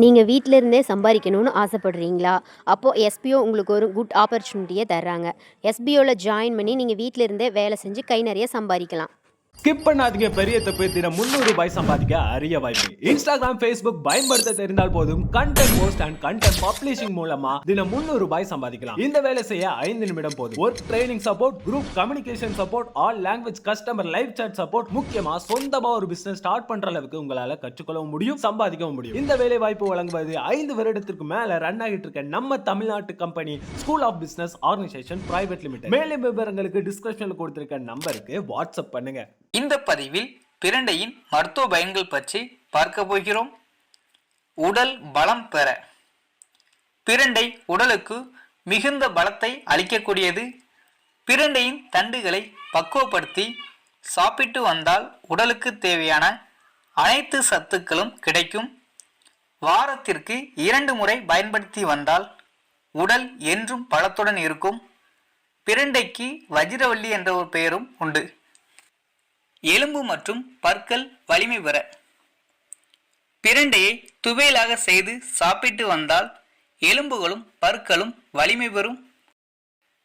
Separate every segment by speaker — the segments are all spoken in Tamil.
Speaker 1: நீங்க வீட்ல இருந்தே சம்பாரிக்கணும்னு ஆசைப்படுறீங்களா? அப்போ எஸ்பிஓ உங்களுக்கு ஒரு குட் ஆப்பர்ச்சுனிட்டிய தர்றாங்க. எஸ்பிஓல ஜாயின் பண்ணி நீங்க வீட்ல இருந்தே வேலை செஞ்சு கை நெறைய சம்பாரிக்கலாம்.
Speaker 2: ஸ்கிப் பண்ணாதீங்க. பெரிய தப்பு. தினம் ரூ. 300 சம்பாதிக்க அரிய வாய்ப்பு. இன்ஸ்டாகிராம், Facebook பயன்படுத்த தெரிந்தால் போதும். Content post and content publishing மூலமா தினம் ரூ. 300 சம்பாதிக்கலாம். இந்த வேலை செய்ய 5 நிமிடம் போதும். Work training support, group communication support, all language customer live chat support, முக்கியமா சொந்தமா ஒரு பிசினஸ் ஸ்டார்ட் பண்ற அளவுக்கு உங்களால கற்றுக்கொள்ளவும் முடியும், சம்பாதிக்கவும் முடியும். இந்த வேலை வாய்ப்பு வழங்குவது 5 வருடத்திற்கு மேல ரன் ஆகிட்டு இருக்க நம்ம தமிழ்நாட்டு company school of business organisation private limited. மேலும் விவரங்களுக்கு டிஸ்கிரிப்ஷன்ல கொடுத்திருக்க நம்பருக்கு வாட்ஸ்அப் பண்ணுங்க.
Speaker 3: இந்த பதிவில் பிரண்டையின் மருத்துவ பயன்கள் பற்றி பார்க்க போகிறோம். உடல் பலம் பெற பிரண்டை உடலுக்கு மிகுந்த பலத்தை அளிக்கக்கூடியது. பிரண்டையின் தண்டுகளை பக்குவப்படுத்தி சாப்பிட்டு வந்தால் உடலுக்கு தேவையான அனைத்து சத்துக்களும் கிடைக்கும். வாரத்திற்கு 2 முறை பயன்படுத்தி வந்தால் உடல் என்றும் பலத்துடன் இருக்கும். பிரண்டைக்கு வஜ்ரவள்ளி என்ற ஒரு பெயரும் உண்டு. எலும்பு மற்றும் பற்கள் வலிமை பெற பிரண்டையை துவையலாக செய்து சாப்பிட்டு வந்தால் எலும்புகளும் பற்களும் வலிமை பெறும்.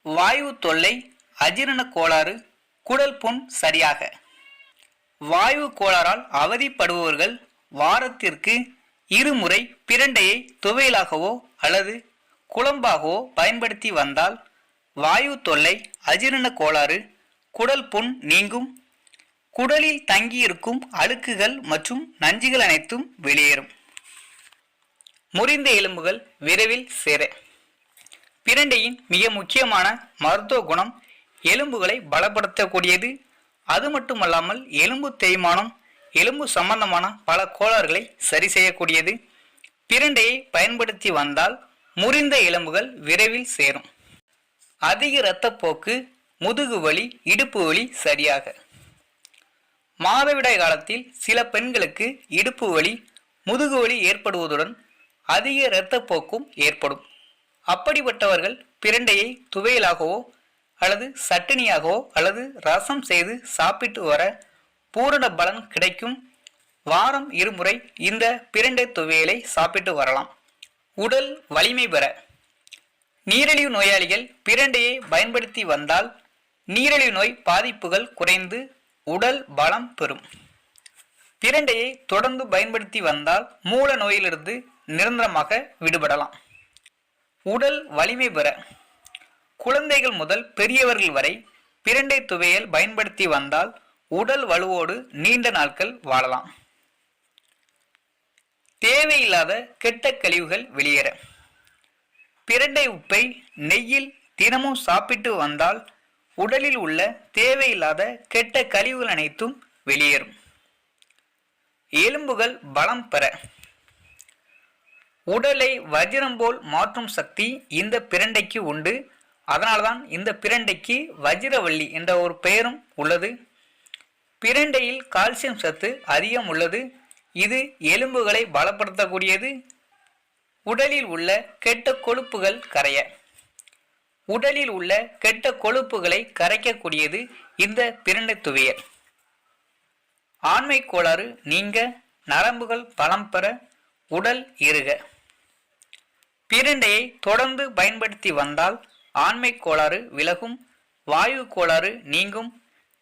Speaker 3: வாயு தொல்லை, அஜீரண கோளாறு, குடல் புண் சரியாக வாயு கோளாறால் அவதிப்படுபவர்கள் வாரத்திற்கு 2 முறை பிரண்டையை துவையலாகவோ அல்லது குழம்பாகவோ பயன்படுத்தி வந்தால் வாயு தொல்லை, அஜீரண கோளாறு, குடல் புண் நீங்கும். குடலில் தங்கியிருக்கும் அழுக்குகள் மற்றும் நஞ்சுகள் அனைத்தும் வெளியேறும். முறிந்த எலும்புகள் விரைவில் சேர பிரண்டையின் மிக முக்கியமான மருத்துவ குணம் எலும்புகளை பலப்படுத்தக்கூடியது. அது மட்டுமல்லாமல் எலும்பு தேய்மானம், எலும்பு சம்பந்தமான பல கோளாறுகளை சரி செய்யக்கூடியது. பிரண்டையை பயன்படுத்தி வந்தால் முறிந்த எலும்புகள் விரைவில் சேரும். அதிக இரத்தப்போக்கு, முதுகு வலி, இடுப்பு வலி சரியாக மாதவிடாய் காலத்தில் சில பெண்களுக்கு இடுப்பு வலி, முதுகு வலி ஏற்படுவதுடன் அதிக இரத்தப்போக்கும் ஏற்படும். அப்படிப்பட்டவர்கள் பிரண்டையை துவையலாகவோ அல்லது சட்டினியாகவோ அல்லது ரசம் செய்து சாப்பிட்டு வர பூரண பலன் கிடைக்கும். வாரம் 2 முறை இந்த பிரண்டை துவையலை சாப்பிட்டு வரலாம். உடல் வலிமை பெற நீரிழிவு நோயாளிகள் பிரண்டையை பயன்படுத்தி வந்தால் நீரிழிவு நோய் பாதிப்புகள் குறைந்து உடல் பலம் பெறும். பிரண்டையை தொடர்ந்து பயன்படுத்தி வந்தால் மூல நோயிலிருந்து நிரந்தரமாக விடுபடலாம். உடல் வலிமை பெற குழந்தைகள் முதல் பெரியவர்கள் வரை பிரண்டை துவையல் பயன்படுத்தி வந்தால் உடல் வலுவோடு நீண்ட நாட்கள் வாழலாம். தேவையில்லாத கெட்ட கழிவுகள் வெளியேற பிரண்டை உப்பை நெய்யில் தினமும் சாப்பிட்டு வந்தால் உடலில் உள்ள தேவையில்லாத கெட்ட கழிவுகள் அனைத்தும் வெளியேறும். எலும்புகள் பலம் பெற உடலை வஜ்ரம் போல் மாற்றும் சக்தி இந்த பிரண்டைக்கு உண்டு. அதனால்தான் இந்த பிரண்டைக்கு வஜ்ரவள்ளி என்ற ஒரு பெயரும் உள்ளது. பிரண்டையில் கால்சியம் சத்து அதிகம் உள்ளது. இது எலும்புகளை பலப்படுத்தக்கூடியது. உடலில் உள்ள கெட்ட கொழுப்புகள் கரைய உடலில் உள்ள கெட்ட கொழுப்புகளை கரைக்கக்கூடியது இந்த பிரண்டை துவையல். ஆண்மை கோளாறு நீங்க, நரம்புகள் பலம் பெற, உடல் இறுக பிரண்டையை தொடர்ந்து பயன்படுத்தி வந்தால் ஆண்மை கோளாறு விலகும், வாயு கோளாறு நீங்கும்,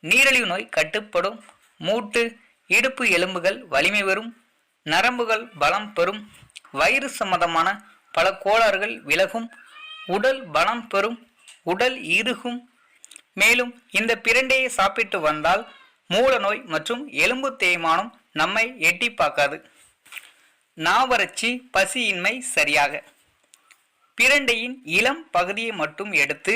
Speaker 3: நீரிழிவு நோய் கட்டுப்படும், மூட்டு இடுப்பு எலும்புகள் வலிமை பெறும், நரம்புகள் பலம் பெறும், வயிறு சம்பந்தமான பல கோளாறுகள் விலகும், உடல் பலம் பெறும், உடல் இறுகும். மேலும் இந்த பிரண்டையை சாப்பிட்டு வந்தால் மூல நோய் மற்றும் எலும்பு தேய்மானம் நம்மை எட்டி பார்க்காது. நாவறட்சி, பசியின்மை சரியாக பிரண்டையின் இளம் பகுதியை மட்டும் எடுத்து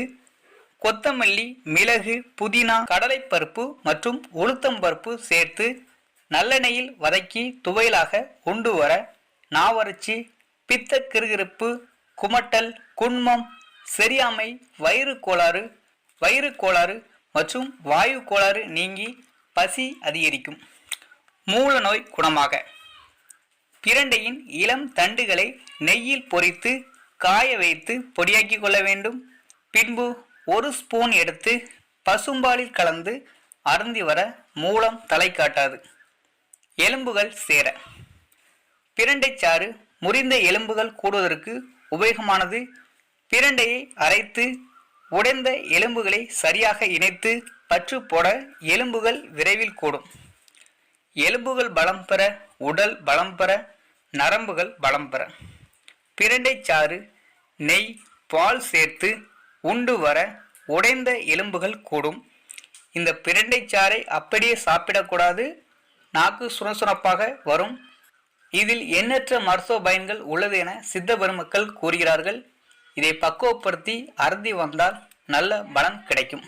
Speaker 3: கொத்தமல்லி, மிளகு, புதினா, கடலைப்பருப்பு மற்றும் உளுத்தம்பருப்பு சேர்த்து நல்லெண்ணெயில் வதக்கி துவையலாக உண்டு வர நாவறட்சி, பித்த கிறுகிறுப்பு, குமட்டல், குன்மம், செரியாமை, வயிறு கோளாறு மற்றும் வாயு கோளாறு நீங்கி பசி அதிகரிக்கும். மூல நோய் குணமாக பிரண்டையின் இளம் தண்டுகளை நெய்யில் பொரித்து காய வைத்து பொடியாக்கி கொள்ள வேண்டும். பின்பு 1 ஸ்பூன் எடுத்து பசும்பாலில் கலந்து அருந்தி வர மூலம் தலை காட்டாது. எலும்புகள் சேர பிரண்டைச்சாறு முறிந்த எலும்புகள் கூடுவதற்கு உபயோகமானது. பிரண்டையை அரைத்து உடைந்த எலும்புகளை சரியாக இணைத்து பற்று போட எலும்புகள் விரைவில் கூடும். எலும்புகள் பலம் பெற, உடல் பலம் பெற, நரம்புகள் பலம் பெற பிரண்டை சாறு, நெய், பால் சேர்த்து உண்டு வர உடைந்த எலும்புகள் கூடும். இந்த பிரண்டை சாறை அப்படியே சாப்பிடக்கூடாது, நாக்கு சுரசுரப்பாக வரும். இதில் எண்ணற்ற மருத்துவ பயன்கள் உள்ளது என சித்த பெருமக்கள் கூறுகிறார்கள். இதை பக்குவப்படுத்தி அருந்தி வந்தால் நல்ல பலன் கிடைக்கும்.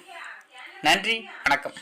Speaker 3: நன்றி, வணக்கம்.